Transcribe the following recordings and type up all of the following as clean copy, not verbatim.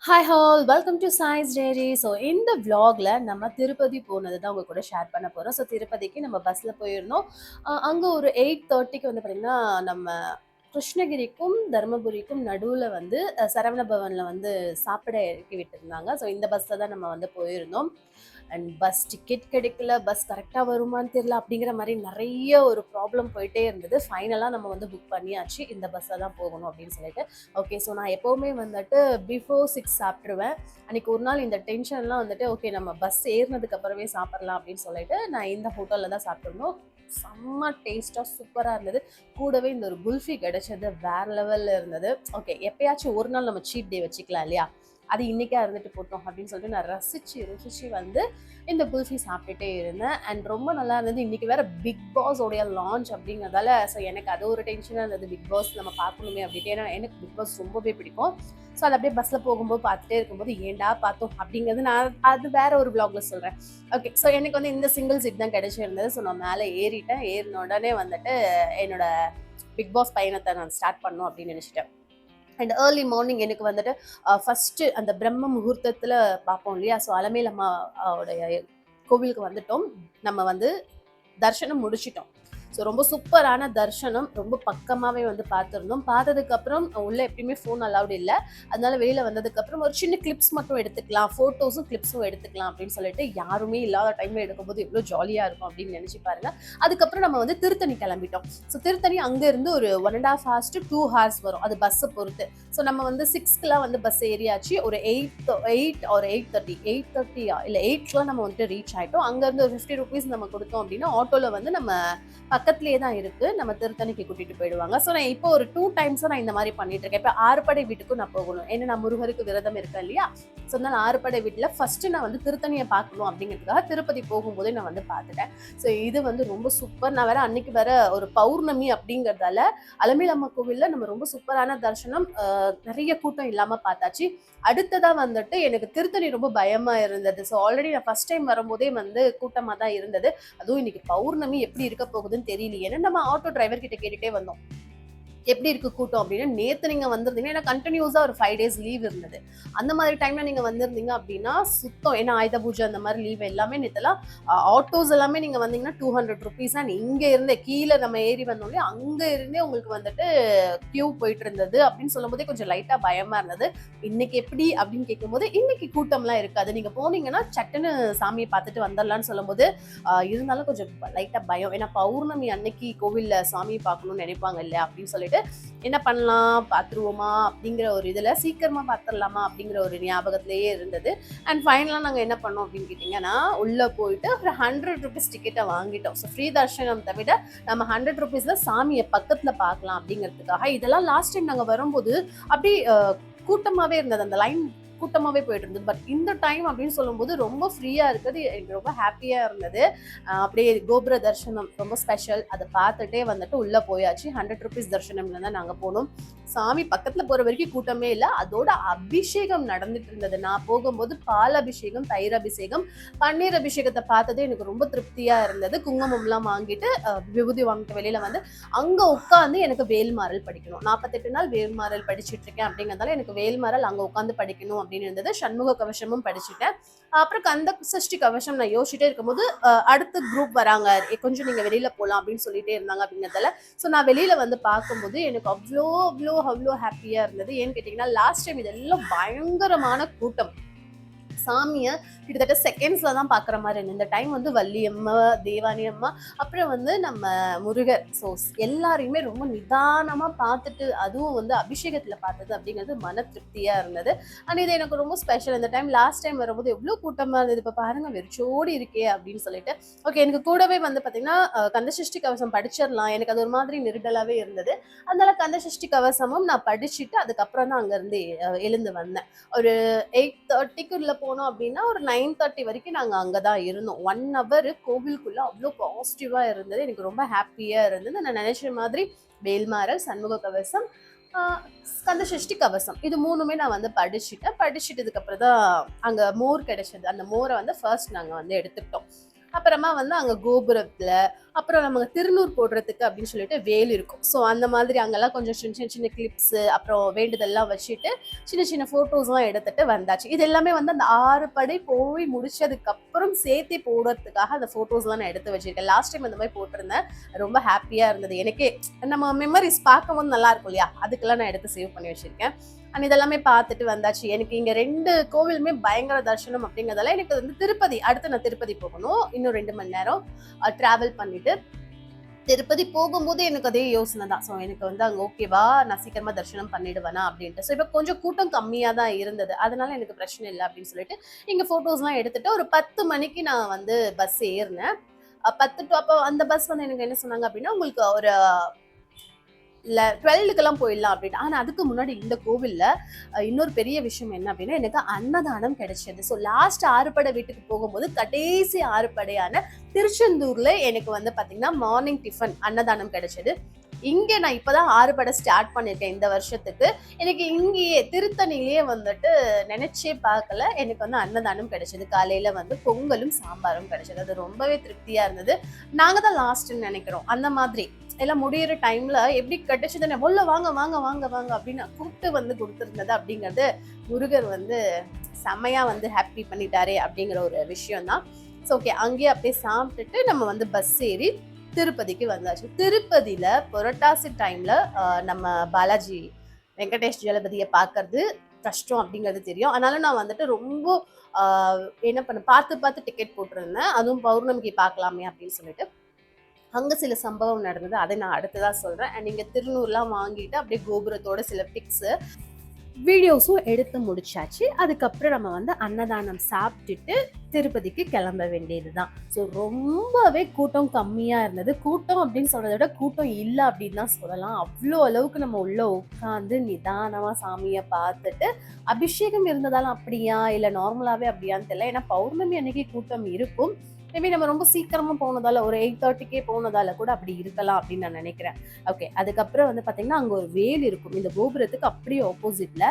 Hi all welcome to science diary. So இந்த vlogல நம்ம திருப்பதி போனது தான் உங்க கூட ஷேர் பண்ண போகிறோம். ஸோ திருப்பதிக்கு நம்ம பஸ்ஸில் போயிருந்தோம். அங்கே ஒரு 8:30க்கு வந்து பார்த்திங்கன்னா நம்ம கிருஷ்ணகிரிக்கும் தருமபுரிக்கும் நடுவில் வந்து சரவண பவனில் வந்து சாப்பிட இறக்கி விட்டுருந்தாங்க. ஸோ இந்த பஸ்ஸில் தான் நம்ம வந்து போயிருந்தோம். அண்ட் பஸ் டிக்கெட் கிடைக்கல, பஸ் கரெக்டாக வருமான்னு தெரியல அப்படிங்கிற மாதிரி நிறைய ஒரு ப்ராப்ளம் போயிட்டே இருந்தது. ஃபைனலாக நம்ம வந்து புக் பண்ணியாச்சு, இந்த பஸ்ஸில் தான் போகணும் அப்படின்னு சொல்லிட்டு. ஓகே, ஸோ நான் எப்போவுமே வந்துட்டு பிஃபோர் 6 சாப்பிட்ருவேன். அன்றைக்கி ஒரு நாள் இந்த டென்ஷன்லாம் வந்துட்டு ஓகே நம்ம பஸ் ஏறினதுக்கு அப்புறமே சாப்பிட்லாம் அப்படின்னு சொல்லிட்டு நான் இந்த ஹோட்டலில் தான் சாப்பிட்ருந்தோம். செம்ம டேஸ்ட்டாக சூப்பராக இருந்தது. கூடவே இந்த ஒரு குல்ஃபி கிடைச்சது வேற லெவலில் இருந்தது. ஓகே, எப்பயாச்சும் ஒரு நாள் நம்ம சீட் டே வச்சுக்கலாம் இல்லையா, அது இன்றைக்கே இருந்துட்டு போட்டோம் அப்படின்னு சொல்லிட்டு நான் ருசிச்சு வந்து இந்த குல்ஃபி சாப்பிட்டுட்டே இருந்தேன். அண்ட் ரொம்ப நல்லா இருந்தது. இன்றைக்கி வேறு பிக் பாஸ் உடைய லான்ச் அப்படிங்கிறதால ஸோ எனக்கு அது ஒரு டென்ஷனாக இருந்தது. பிக் பாஸ் நம்ம பார்க்கணுமே அப்படின்ட்டு, ஏன்னா எனக்கு பிக் பாஸ் ரொம்பவே பிடிக்கும். ஸோ அது அப்படியே பஸ்ஸில் போகும்போது பார்த்துட்டே இருக்கும்போது ஏண்டா பார்த்தோம் அப்படிங்கிறது நான் அது வேற ஒரு vlogல சொல்கிறேன். ஓகே, ஸோ எனக்கு வந்து இந்த சிங்கிள் சீட் தான் கிடைச்சிருந்தது. ஸோ நான் மேலே ஏறிட்டேன். ஏறின உடனே வந்துட்டு என்னோட பிக் பாஸ் பயணத்தை நான் ஸ்டார்ட் பண்ணணும் அப்படின்னு நினச்சிட்டேன். அண்ட் ஏர்லி மார்னிங் எனக்கு வந்துட்டு ஃபஸ்ட்டு அந்த பிரம்ம முகூர்த்தத்தில் பார்ப்போம் இல்லையா, ஸோ அலமேலம்மா உடைய கோவிலுக்கு வந்துட்டோம். நம்ம வந்து தர்ஷனம் முடிச்சிட்டோம். ஸோ ரொம்ப சூப்பரான தர்ஷனம், ரொம்ப பக்கமாகவே வந்து பார்த்துருந்தோம். பார்த்ததுக்கப்புறம் உள்ளே எப்பயுமே ஃபோன் அலவுட் இல்லை. அதனால வெளியில் வந்ததுக்கப்புறம் ஒரு சின்ன கிளிப்ஸ் மட்டும் எடுத்துக்கலாம், ஃபோட்டோஸும் கிளிப்ஸும் எடுத்துக்கலாம் அப்படின்னு சொல்லிட்டு யாருமே இல்லாத டைமில் எடுக்கும்போது எவ்வளோ ஜாலியாக இருக்கும் அப்படின்னு நினச்சி பாருங்க. அதுக்கப்புறம் நம்ம வந்து திருத்தணி கிளம்பிட்டோம். ஸோ திருத்தணி அங்கேருந்து ஒரு 1.5 hours to 2 hours வரும், அது பஸ்ஸை பொறுத்து. ஸோ நம்ம வந்து 6க்குலாம் வந்து பஸ் ஏறியாச்சு. ஒரு 8 ஒரு 8:30 இல்லை 8க்குலாம் நம்ம வந்துட்டு ரீச் ஆகிட்டோம். அங்கேருந்து ஒரு 50 rupees நம்ம கொடுத்தோம் அப்படின்னா ஆட்டோவில் வந்து நம்ம பக்கத்துலேயே தான் இருக்குது, நம்ம திருத்தணிக்கு கூட்டிகிட்டு போயிடுவாங்க. ஸோ நான் இப்போ ஒரு 2 times நான் இந்த மாதிரி பண்ணிட்டு இருக்கேன். இப்போ ஆறுபடை வீட்டுக்கும் நான் போகணும், ஏன்னா நான் முருகருக்கு விரதம் இருக்கேன் இல்லையா. ஸோ நான் ஆறுபடை வீட்டில் ஃபஸ்ட்டு நான் வந்து திருத்தணியை பார்க்கணும் அப்படிங்கிறதுக்காக திருப்பதி போகும்போதே நான் வந்து பார்த்துட்டேன். ஸோ இது வந்து ரொம்ப சூப்பர். நான் வேற அன்னைக்கு வேற ஒரு பௌர்ணமி அப்படிங்கிறதால அலமேலம்மா கோவிலில் நம்ம ரொம்ப சூப்பரான தரிசனம், நிறைய கூட்டம் இல்லாமல் பார்த்தாச்சு. அடுத்ததாக வந்துட்டு எனக்கு திருத்தணி ரொம்ப பயமாக இருந்தது. ஸோ ஆல்ரெடி நான் ஃபஸ்ட் டைம் வரும்போதே வந்து கூட்டமாக தான் இருந்தது. அதுவும் இன்னைக்கு பௌர்ணமி எப்படி இருக்க போகுதுன்னு தெரியலையேன்னு நம்ம ஆட்டோ டிரைவர் கிட்ட கேட்டுட்டே வந்தோம், எப்படி இருக்கு கூட்டம் அப்படின்னு. நேற்று நீங்கள் வந்திருந்தீங்கன்னா, ஏன்னா கண்டினியூஸாக ஒரு 5 days லீவ் இருந்தது. அந்த மாதிரி டைமில் நீங்கள் வந்திருந்தீங்க அப்படின்னா சுத்தம், ஏன்னா ஆயுத பூஜை அந்த மாதிரி லீவ் எல்லாமே நேற்றுலாம் ஆட்டோஸ் எல்லாமே நீங்கள் வந்தீங்கன்னா 200 rupees. அண்ட் இங்கே இருந்தே கீழே நம்ம ஏறி வந்தோடனே அங்கே இருந்தே உங்களுக்கு வந்துட்டு கியூ போயிட்டு இருந்தது அப்படின்னு சொல்லும் போதே கொஞ்சம் லைட்டாக பயமாக இருந்தது. இன்னைக்கு எப்படி அப்படின்னு கேட்கும்போது இன்னைக்கு கூட்டம்லாம் இருக்காது, நீங்கள் போனீங்கன்னா சட்டுன்னு சாமியை பார்த்துட்டு வந்துடலான்னு சொல்லும்போது இருந்தாலும் கொஞ்சம் லைட்டாக பயம், ஏன்னா பௌர்ணமி அன்னைக்கு கோவிலில் சாமியை பார்க்கணும்னு நினைப்பாங்க இல்லையா அப்படின்னு சொல்லிட்டு என்ன பண்ணலாம் பார்த்துருவோமா அப்படிங்கிற ஒரு இதில் சீக்கிரமாக பார்த்துடலாமா அப்படிங்கிற ஒரு ஞாபகத்திலேயே இருந்தது. அண்ட் ஃபைனலாக நாங்கள் என்ன பண்ணோம் அப்படின்னு கேட்டிங்கன்னா, உள்ளே போயிட்டு ஒரு 100 rupees டிக்கெட்டை வாங்கிட்டோம். ஸோ ஃப்ரீ தர்ஷனம் தவிர நம்ம 100 rupeesல சாமியை பக்கத்தில் பார்க்கலாம் அப்படிங்கிறதுக்காக. இதெல்லாம் லாஸ்ட் டைம் நாங்கள் வரும்போது அப்படி கூட்டமாகவே இருந்தது, அந்த லைன் கூட்டமாகவே போயிட்டு இருந்தது. பட் இந்த டைம் அப்படின்னு சொல்லும்போது ரொம்ப ஃப்ரீயாக இருக்குது, எனக்கு ரொம்ப ஹாப்பியாக இருந்தது. அப்படியே கோபுர தர்ஷனம் ரொம்ப ஸ்பெஷல், அதை பார்த்துட்டே வந்துட்டு உள்ளே போயாச்சு. 100 rupees தர்ஷனம்ல தான் நாங்கள் போனோம். சாமி பக்கத்தில் போகிற வரைக்கும் கூட்டமே இல்லை. அதோட அபிஷேகம் நடந்துட்டு இருந்தது. நான் போகும்போது பால் அபிஷேகம், தயிர் அபிஷேகம், பன்னீர் அபிஷேகத்தை பார்த்ததே எனக்கு ரொம்ப திருப்தியாக இருந்தது. குங்குமம்லாம் வாங்கிட்டு விபூதி வாங்கிட்டு வெளியில் வந்து அங்கே உட்காந்து எனக்கு வேல்மாறல் படிக்கணும். 48 நாள் வேல்மாறல் படிச்சுட்டு இருக்கேன் அப்படிங்கிறதால எனக்கு வேல்மாறல் அங்கே உட்காந்து படிக்கணும் அப்படின்னு இருந்தது. சண்முக கவசமும் படிச்சுட்டேன். அப்புறம் கந்த சஷ்டி கவசம் நான் யோசிச்சுட்டே இருக்கும்போது அடுத்த குரூப் வராங்க, கொஞ்சம் நீங்கள் வெளியில் போகலாம் அப்படின்னு சொல்லிட்டே இருந்தாங்க அப்படிங்கிறதால ஸோ நான் வெளியில் வந்து பார்க்கும்போது எனக்கு அவ்வளோ ஹாப்பியாக இருந்தது. ஏன்னு கேட்டிங்கன்னா, லாஸ்ட் டைம் இதெல்லாம் பயங்கரமான கூட்டம், சாமியை கிட்டத்தட்ட செகண்ட்ஸில் தான் பார்க்குற மாதிரி இருந்தது. இந்த டைம் வந்து வள்ளியம்மா, தேவானி அம்மா, அப்புறம் வந்து நம்ம முருகர், ஸோ எல்லாரையுமே ரொம்ப நிதானமாக பார்த்துட்டு, அதுவும் வந்து அபிஷேகத்தில் பார்த்தது அப்படிங்கிறது மன திருப்தியாக இருந்தது. அண்ட் இது எனக்கு ரொம்ப ஸ்பெஷல். இந்த டைம் லாஸ்ட் டைம் வரும்போது எவ்வளோ கூட்டமாக இருந்தது, இப்போ பாருங்கள் வெறிச்சோடி இருக்கே அப்படின்னு சொல்லிட்டு. ஓகே, எனக்கு கூடவே வந்து பார்த்திங்கன்னா கந்தசஷ்டி கவசம் படிச்சிடலாம், எனக்கு அது ஒரு மாதிரி நெருடலாகவே இருந்தது. அதனால கந்தசஷ்டி கவசமும் நான் படிச்சுட்டு அதுக்கப்புறம் தான் அங்கேருந்து எழுந்து வந்தேன். ஒரு 8:30க்குள்ள போனோம் அப்படின்னா ஒரு 9:30 வரைக்கும் நாங்கள் அங்கே தான் இருந்தோம். 1 hour கோவிலுக்குள்ளே அவ்வளோ பாசிட்டிவாக இருந்தது. எனக்கு ரொம்ப ஹாப்பியாக இருந்தது. நான் நினைச்ச மாதிரி வேல்மாறல், சண்முக கவசம், கந்தசஷ்டி கவசம், இது 3மே நான் வந்து படிச்சுட்டதுக்கு அப்புறம் தான் அங்கே மோர் கிடைச்சது. அந்த மோரை வந்து ஃபர்ஸ்ட் நாங்கள் வந்து எடுத்துக்கிட்டோம். அப்புறமா வந்து அங்க கோபுரத்துல அப்புறம் நமக்கு திருநூறு போடுறதுக்கு அப்படின்னு சொல்லிட்டு வேல் இருக்கும். ஸோ அந்த மாதிரி அங்கெல்லாம் கொஞ்சம் சின்ன சின்ன சின்ன கிளிப்ஸ் அப்புறம் வேண்டுதல்லாம் வச்சுட்டு சின்ன சின்ன போட்டோஸ்லாம் எடுத்துட்டு வந்தாச்சு. இது எல்லாமே வந்து அந்த 6 படை போய் முடிச்சதுக்கு அப்புறம் சேர்த்து போடுறதுக்காக அந்த போட்டோஸ்லாம் நான் எடுத்து வச்சிருக்கேன். லாஸ்ட் டைம் இந்த மாதிரி போட்டிருந்தேன். ரொம்ப ஹாப்பியா இருந்தது எனக்கே. நம்ம மெமரிஸ் பார்க்கும்போது நல்லா இருக்கும் இல்லையா, அதுக்கெல்லாம் நான் எடுத்து சேவ் பண்ணி வச்சிருக்கேன். அண்ட் இதெல்லாமே பார்த்துட்டு வந்தாச்சு. எனக்கு இங்க 2 கோவிலுமே பயங்கர தரிசனம் அப்படிங்கிறதால எனக்கு வந்து திருப்பதி, அடுத்து நான் திருப்பதி போகணும். இன்னும் 2 மணி நேரம் டிராவல் பண்ணிட்டு திருப்பதி போகும்போது எனக்கு அதே யோசனை தான். ஸோ எனக்கு வந்து அங்கே ஓகேவா, நான் சீக்கிரமா தரிசனம் பண்ணிடுவேனா அப்படின்ட்டு. ஸோ இப்போ கொஞ்சம் கூட்டம் கம்மியாக தான் இருந்தது, அதனால எனக்கு பிரச்சனை இல்லை அப்படின்னு சொல்லிட்டு இங்கே ஃபோட்டோஸ்லாம் எடுத்துட்டு ஒரு 10 மணிக்கு நான் வந்து பஸ் ஏறினேன். 10 டு அப்போ அந்த பஸ் வந்து எனக்கு என்ன சொன்னாங்க அப்படின்னா, உங்களுக்கு ஒரு 12க்கெல்லாம் போயிடலாம் அப்படின்னு. ஆனா அதுக்கு முன்னாடி இந்த கோவில்ல இன்னொரு பெரிய விஷயம் என்ன அப்படின்னா, எனக்கு அன்னதானம் கிடைச்சது. ஸோ லாஸ்ட் ஆறுபடை வீட்டுக்கு போகும்போது கடைசி ஆறுபடையான திருச்செந்தூர்ல எனக்கு வந்து பாத்தீங்கன்னா மார்னிங் டிஃபன் அன்னதானம் கிடைச்சது. இங்க நான் இப்பதான் ஆறுபடை ஸ்டார்ட் பண்ணிருக்கேன் இந்த வருஷத்துக்கு. எனக்கு இங்கேயே திருத்தணிலேயே வந்துட்டு நினைச்சே பார்க்கல, எனக்கு வந்து அன்னதானம் கிடைச்சது. காலையில வந்து பொங்கலும் சாம்பாரும் கிடைச்சது. அது ரொம்பவே திருப்தியா இருந்தது. நாங்க தான் லாஸ்ட்ன்னு நினைக்கிறோம். அந்த மாதிரி எல்லாம் முடியிற டைம்ல எப்படி கிடைச்சதுன்னு உள்ள வாங்க வாங்க வாங்க வாங்க அப்படின்னு கூப்பிட்டு வந்து கொடுத்துருந்தது அப்படிங்கிறது முருகர் வந்து செம்மையா வந்து ஹாப்பி பண்ணிட்டாரே அப்படிங்கிற ஒரு விஷயம் தான். ஸோ ஓகே, அங்கேயே அப்படியே சாப்பிட்டுட்டு நம்ம வந்து பஸ் ஏறி திருப்பதிக்கு வந்தாச்சு. திருப்பதியில புரட்டாசி டைம்ல நம்ம பாலாஜி வெங்கடேஷ் ஜலபதியை பார்க்கறது கஷ்டம் அப்படிங்கிறது தெரியும். அதனால நான் வந்துட்டு ரொம்ப என்ன பண்ண பார்த்து பார்த்து டிக்கெட் போட்டிருந்தேன். அதுவும் பௌர்ணமிக்கு பார்க்கலாமே அப்படின்னு சொல்லிட்டு. அங்க சில சம்பவம் நடந்தது, அதை நான் அடுத்ததா சொல்றேன். அண்ட் நீங்க திருநூறுலாம் வாங்கிட்டு அப்படியே கோபுரத்தோட சில பிக்ஸ் வீடியோஸும் எடுத்து முடிச்சாச்சு. அதுக்கப்புறம் நம்ம வந்து அன்னதானம் சாப்பிட்டுட்டு திருப்பதிக்கு கிளம்ப வேண்டியதுதான். ஸோ ரொம்பவே கூட்டம் கம்மியா இருந்தது. கூட்டம் அப்படின்னு சொல்றதை விட கூட்டம் இல்லை அப்படின்னு தான் சொல்லலாம். அவ்வளோ அளவுக்கு நம்ம உள்ள உட்காந்து நிதானமா சாமியை பார்த்துட்டு, அபிஷேகம் இருந்ததாலும் அப்படியா இல்லை நார்மலாவே அப்படியான்னு தெரியல. ஏன்னா பௌர்ணமி அன்னைக்கு கூட்டம் இருக்கும். மேபி நம்ம ரொம்ப சீக்கிரமா போனதால ஒரு 8:30க்கே போனதால கூட அப்படி இருக்கலாம் அப்படின்னு நான் நினைக்கிறேன். ஓகே, அதுக்கப்புறம் வந்து பாத்தீங்கன்னா அங்க ஒரு வேல் இருக்கும் இந்த கோபுரத்துக்கு அப்படியே ஆப்போசிட்ல.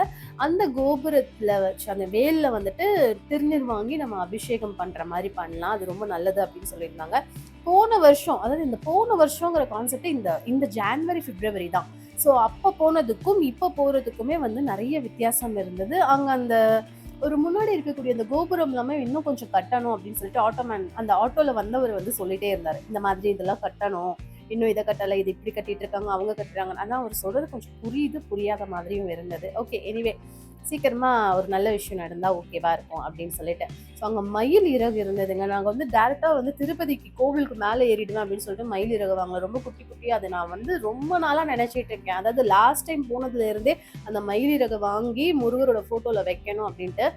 அந்த கோபுரத்துல வச்சு அந்த வேல்ல வந்துட்டு திருநீர் வாங்கி நம்ம அபிஷேகம் பண்ற மாதிரி பண்ணலாம், அது ரொம்ப நல்லது அப்படின்னு சொல்லியிருந்தாங்க. போன வருஷம், அதாவது இந்த போன வருஷங்கிற கான்செப்ட் இந்த இந்த ஜான்வரி பிப்ரவரி தான். ஸோ அப்போ போனதுக்கும் இப்போ போறதுக்குமே வந்து நிறைய வித்தியாசம் இருந்தது. அங்க அந்த ஒரு முன்னாடி இருக்கக்கூடிய அந்த கோபுரம் எல்லாமே இன்னும் கொஞ்சம் கட்டணும் அப்படின்னு சொல்லிட்டு அந்த ஆட்டோல வந்தவர் வந்து சொல்லிட்டே இருந்தாரு, இந்த மாதிரி இதெல்லாம் கட்டணும், இன்னும் இதை கட்டலை, இது இப்படி கட்டிட்டு இருக்காங்க, அவங்க கட்டுறாங்க. ஆனா அவர் சொல்றது கொஞ்சம் புரியாத மாதிரியும் இருந்தது. ஓகே, எனிவே சீக்கிரமா ஒரு நல்ல விஷயம் நடந்தா ஓகேவா இருக்கும் அப்படின்னு சொல்லிட்டு. ஸோ அங்க மயில் இறகு இருந்ததுங்க. நாங்க வந்து டேரக்டா வந்து திருப்பதிக்கு கோவிலுக்கு மேலே ஏறிடுவேன் அப்படின்னு சொல்லிட்டு மயில் இறகு வாங்க, ரொம்ப குட்டி குட்டியா. அதை நான் வந்து ரொம்ப நாளா நினைச்சிட்டு இருக்கேன். அதாவது லாஸ்ட் டைம் போனதுல இருந்தே அந்த மயில் இறகு வாங்கி முருகரோட போட்டோல வைக்கணும் அப்படின்ட்டு.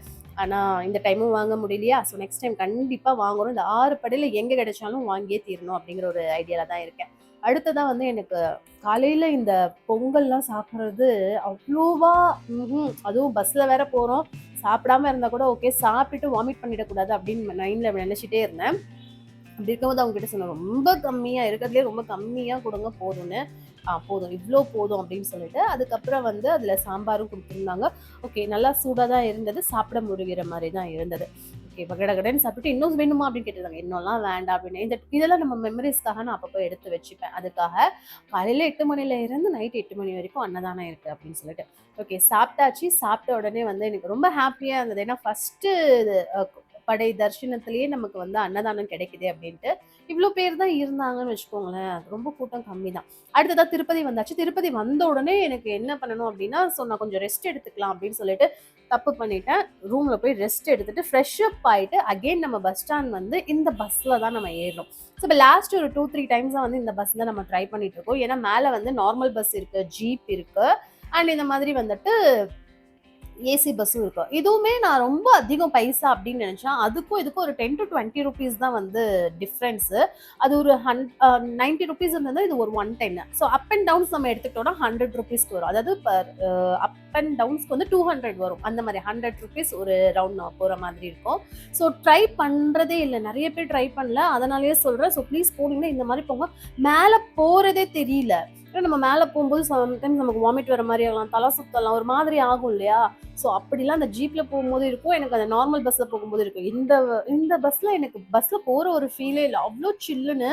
ஆனா இந்த டைமும் வாங்க முடியலையா. ஸோ நெக்ஸ்ட் டைம் கண்டிப்பா வாங்கணும். இந்த 6 படையில எங்க கிடைச்சாலும் வாங்கியே தீரணும் அப்படிங்கிற ஒரு ஐடியால தான் இருக்கேன். அடுத்ததா வந்து எனக்கு காலையில இந்த பொங்கல்லாம் சாப்பிட்றது அவ்வளோவா அதுவும் பஸ்ல வேற போறோம். சாப்பிடாம இருந்தா கூட ஓகே, சாப்பிட்டுட்டு வாமிட் பண்ணிடக்கூடாது அப்படின்னு மைண்ட்ல நினைச்சிட்டே இருந்தேன். அப்படி இருக்கும்போது அவங்க கிட்ட சொன்னேன், ரொம்ப கம்மியா இருக்கிறதுலே ரொம்ப கம்மியா கொடுங்க போதும்னு. போதும், இவ்வளோ போதும் அப்படின்னு சொல்லிட்டு அதுக்கப்புறம் வந்து அதுல சாம்பாரும் கொடுத்துருந்தாங்க. ஓகே, நல்லா சூடா தான் இருந்தது, சாப்பிட முடிகிற மாதிரி தான் இருந்தது. ஓகே, கடகடன்னு சாப்பிட்டு இன்னும் வேணுமா அப்படின்னு கேட்டிருந்தாங்க. இன்னும்லாம் வேண்டாம் அப்படின்னு. இதெல்லாம் நம்ம மெமரிஸ்க்காக நான் அப்பப்போ எடுத்து வச்சுப்பேன். அதுக்காக காலையில 8 மணில இருந்து நைட் 8 மணி வரைக்கும் அன்னதானம் இருக்கு அப்படின்னு சொல்லிட்டு. ஓகே, சாப்பிட்டாச்சு. சாப்பிட்ட உடனே வந்து எனக்கு ரொம்ப ஹாப்பியா இருந்தது. ஏன்னா ஃபர்ஸ்ட் படை தரிசனத்திலேயே நமக்கு வந்து அன்னதானம் கிடைக்குது அப்படின்ட்டு. இவ்வளோ பேர் தான் இருந்தாங்கன்னு வச்சுக்கோங்களேன், ரொம்ப கூட்டம் கம்மி தான். அடுத்ததா திருப்பதி வந்தாச்சு. திருப்பதி வந்த உடனே எனக்கு என்ன பண்ணணும் அப்படின்னா, ஸோ நான் கொஞ்சம் ரெஸ்ட் எடுத்துக்கலாம் அப்படின்னு சொல்லிட்டு தப்பு பண்ணிட்டேன். ரூம்ல போய் ரெஸ்ட் எடுத்துட்டு ஃப்ரெஷ் அப் ஆயிட்டு அகைன் நம்ம பஸ் ஸ்டாண்ட் வந்து இந்த பஸ்ல தான் நம்ம ஏறணும். ஸோ இப்போ லாஸ்ட் ஒரு 2-3 டைம்ஸ் தான் வந்து இந்த பஸ் தான் நம்ம ட்ரை பண்ணிட்டு இருக்கோம். ஏன்னா மேலே வந்து நார்மல் பஸ் இருக்கு, ஜீப் இருக்கு, அண்ட் இந்த மாதிரி வந்துட்டு ஏசி பஸ்ஸும் இருக்கும். இதுவுமே நான் ரொம்ப அதிகம் பைசா அப்படின்னு நினைச்சேன். அதுக்கும் இதுக்கும் ஒரு 10 to 20 rupees தான் வந்து டிஃப்ரென்ஸ். அது ஒரு 90 rupees இருந்தது, இது ஒரு 110. ஸோ அப் அண்ட் டவுன்ஸ் நம்ம எடுத்துக்கிட்டோம்னா 100 rupeesக்கு வரும். அதாவது அப் அண்ட் டவுன்ஸ்க்கு வந்து 200 வரும். அந்த மாதிரி 100 rupees ஒரு ரவுண்ட் நான் போற மாதிரி இருக்கும். ஸோ ட்ரை பண்றதே இல்லை, நிறைய பேர் ட்ரை பண்ணல, அதனாலயே சொல்றேன். ஸோ ப்ளீஸ் போனீங்கன்னா இந்த மாதிரி போங்க. மேலே போறதே தெரியல. நம்ம மேலே போகும்போது சம்டைம்ஸ் நமக்கு வாமிட் வர மாதிரி ஆகலாம், தலை சுத்தலாம், ஒரு மாதிரி ஆகும் இல்லையா. ஸோ அப்படிலாம் அந்த ஜீப்ல போகும்போது இருக்கும், எனக்கு அந்த நார்மல் பஸ்ல போகும்போது இருக்கும். இந்த இந்த பஸ்ல எனக்கு பஸ்ல போற ஒரு ஃபீலே இல்ல. அவ்ளோ சில்லுன்னு,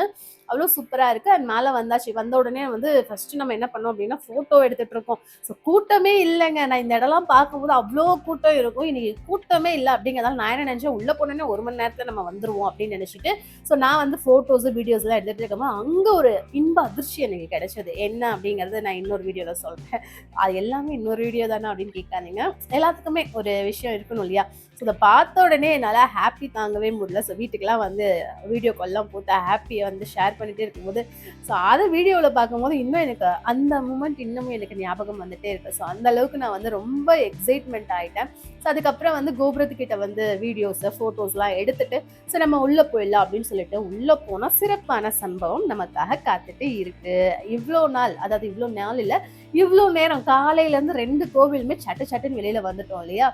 அவ்ளோ சூப்பரா இருக்கு. அண்ட் மேல வந்தாச்சு. வந்த உடனே வந்து ஃபர்ஸ்ட் நம்ம என்ன பண்ணோம் அப்படின்னா, ஃபோட்டோ எடுத்துட்டு இருக்கோம். ஸோ கூட்டமே இல்லங்க. நான் இந்த இடம்லாம் பார்க்கும்போது அவ்ளோ கூட்டம் இருக்கும். இன்னைக்கு கூட்டமே இல்ல அப்படிங்கிறதால நான் என்ன நினைச்சேன், உள்ள போனோனே 1 மணி நேரத்துல நம்ம வந்துருவோம் அப்படின்னு நினைச்சுட்டு, ஸோ நான் வந்து ஃபோட்டோஸ், வீடியோஸ்லாம் எடுத்துட்டு இருக்கும்போது, அங்க ஒரு இன்ப அதிர்ச்சி எனக்கு கிடைச்சது. என்ன அப்படிங்கிறது நான் இன்னொரு வீடியோல சொல்றேன். அது எல்லாமே இன்னொரு வீடியோ தானே அப்படின்னு கேட்காதீங்க. எல்லாத்துக்குமே ஒரு விஷயம் இருக்கணும் இல்லையா? ஸோ இத பார்த்த உடனே என்னால ஹாப்பி தாங்கவே முடியல. ஸோ வீட்டுக்கெல்லாம் வந்து வீடியோ கால்லாம் போட்டு ஹாப்பிய வந்து ஷேர் பண்ணிட்டே இருக்கும்போது, ஸோ அத வீடியோல பார்க்கும்போது இன்னும் எனக்கு அந்த மூமெண்ட் இன்னமும் எனக்கு ஞாபகம் வந்துட்டே இருக்கு. ஸோ அந்த அளவுக்கு நான் வந்து ரொம்ப எக்ஸைட்மென்ட் ஆயிட்டேன். ஸோ அதுக்கப்புறம் வந்து கோபுரத்துக்கிட்ட வந்து வீடியோஸ், ஃபோட்டோஸ்லாம் எடுத்துட்டு, ஸோ நம்ம உள்ள போயிடலாம் அப்படின்னு சொல்லிட்டு உள்ள போனா சிறப்பான சம்பவம் நமக்காக காத்துட்டு இருக்கு. இவ்ளோ நாள், அதாவது இவ்ளோ நாள் இல்ல, இவ்ளோ நேரம் காலையில இருந்து 2 கோவிலுமே சட்டு சட்டுன்னு வெளியில வந்துட்டோம் இல்லையா?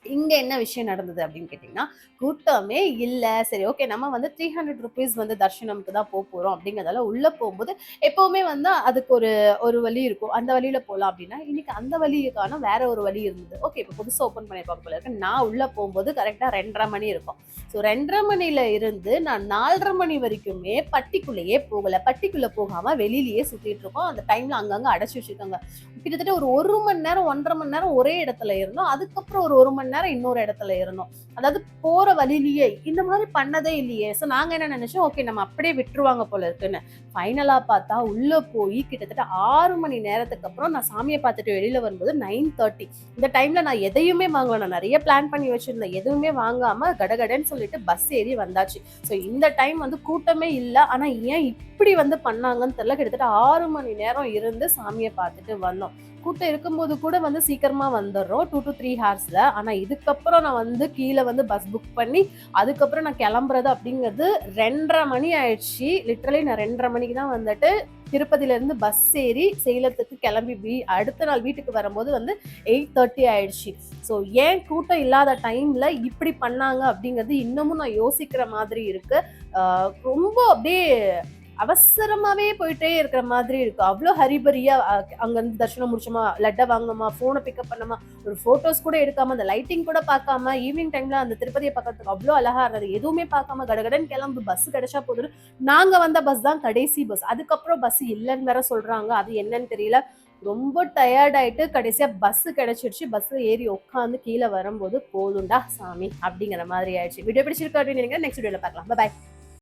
இங்க என்ன விஷயம் நடந்தது அப்படின்னு கேட்டீங்கன்னா, கூட்டமே இல்ல. சரி, ஓகே, நம்ம வந்து ₹300 வந்து தர்ஷனம்க்கு தான் போறோம் அப்படிங்கிறதால உள்ள போகும்போது எப்பவுமே வந்து அதுக்கு ஒரு ஒரு வழி இருக்கும். அந்த வழியில போலாம் அப்படின்னா, இன்னைக்கு அந்த வழிய வேற ஒரு வழி இருந்தது. ஓகே, இப்ப புதுசா ஓப்பன் பண்ணியிருப்பாங்க போல இருக்கு. நான் உள்ள போகும்போது கரெக்ட்டா 2:30 மணி இருக்கும். ஸோ 2:30 மணில இருந்து நான் 4:30 மணி வரைக்குமே பட்டிக்குள்ளேயே போகல. பட்டிக்குள்ள போகாம வெளியிலேயே சுத்திட்டு இருக்கோம். அந்த டைம்ல அங்கங்க அடைச்சு வச்சிருக்காங்க. கிட்டத்தட்ட ஒரு 1 மணி நேரம், 1 1/2 மணி நேரம் ஒரே இடத்துல இருந்தோம். அதுக்கப்புறம் ஒரு 1 மணி நேரம் இன்னொரு இடத்துல இருந்தோம். அதாவது போற வழியிலேயே இந்த மாதிரி பண்ணதே இல்லையே. ஸோ நாங்க என்ன நினைச்சோம், ஓகே நம்ம அப்படியே விட்டுருவாங்க போல இருக்குன்னு. ஃபைனலா பார்த்தா உள்ள போய் கிட்டத்தட்ட 6 மணி நேரத்துக்கு அப்புறம் நான் சாமிய பார்த்துட்டு வெளியில வரும்போது 9:30. இந்த டைம்ல நான் எதையுமே வாங்கல. நான் நெறைய பிளான் பண்ணி வச்சிருந்தேன். எதுவுமே வாங்காம கடகடன்னு சொல்லிட்டு பஸ் ஏறி வந்தாச்சு. ஸோ இந்த டைம் வந்து கூட்டமே இல்ல. ஆனா ஏன் இப்படி வந்து பண்ணாங்கன்னு தெரியல. கிட்டத்தட்ட 6 மணி நேரம் இருந்து சாமிய பார்த்துட்டு வந்தோம். கூட்டம் இருக்கும்போது கூட வந்து சீக்கிரமா வந்துர்றோம். 2 to 3 ஹார்ஸ்ல. ஆனா இதுக்கப்புறம் நான் வந்து கீழ வந்து பஸ் புக் பண்ணி, அதுக்கப்புறம் நான் கிளம்புறது அப்படிங்கிறது 2:30 மணி ஆயிடுச்சு. லிட்டரலி நான் 2:30 மணிக்கு தான் வந்துட்டு திருப்பதியில இருந்து பஸ் ஏறி சேலத்துக்கு கிளம்பி அடுத்த நாள் வீட்டுக்கு வரும்போது வந்து 8:30 ஆயிடுச்சு. ஸோ ஏன் கூட்டம் இல்லாத டைம்ல இப்படி பண்ணாங்க அப்படிங்கிறது இன்னமும் நான் யோசிக்கிற மாதிரி இருக்கு. ரொம்ப அப்படியே அவசரமாவே போயிட்டே இருக்கிற மாதிரி இருக்கு. அவ்ளோ ஹரிபரியா அங்கருந்து தரிசனம் முடிச்சோமா, லட்ட வாங்குனோமா, ஃபோன பிக்கப் பண்ணோமா, ஒரு ஃபோட்டோஸ் கூட எடுக்காம, அந்த லைட்டிங் கூட பார்க்காம, ஈவினிங் டைம்ல அந்த திருப்பதிய பார்க்கறதுக்கு அவ்ளோ அழகா இருந்தது. எதுவுமே பார்க்காம கடகடன்னு கிளம்பு, பஸ் கிடைச்சா போதுன்னு, நாங்க வந்த பஸ் தான் கடைசி பஸ். அதுக்கப்புறம் பஸ் இல்லன்னு வேற சொல்றாங்க. அது என்னன்னு தெரியல. ரொம்ப டயர்ட் ஆயிட்டு கடைசியா பஸ் கிடைச்சிருச்சு. பஸ்ல ஏறி உட்காந்து கீழ வரும்போது, போதும்டா சாமி அப்படிங்கிற மாதிரி ஆயிடுச்சு. வீடியோ பிடிச்சிருக்கு அப்படின்னு நினைக்கிறேன். நெக்ஸ்ட் வீடியோல பார்க்கலாம். பாய்.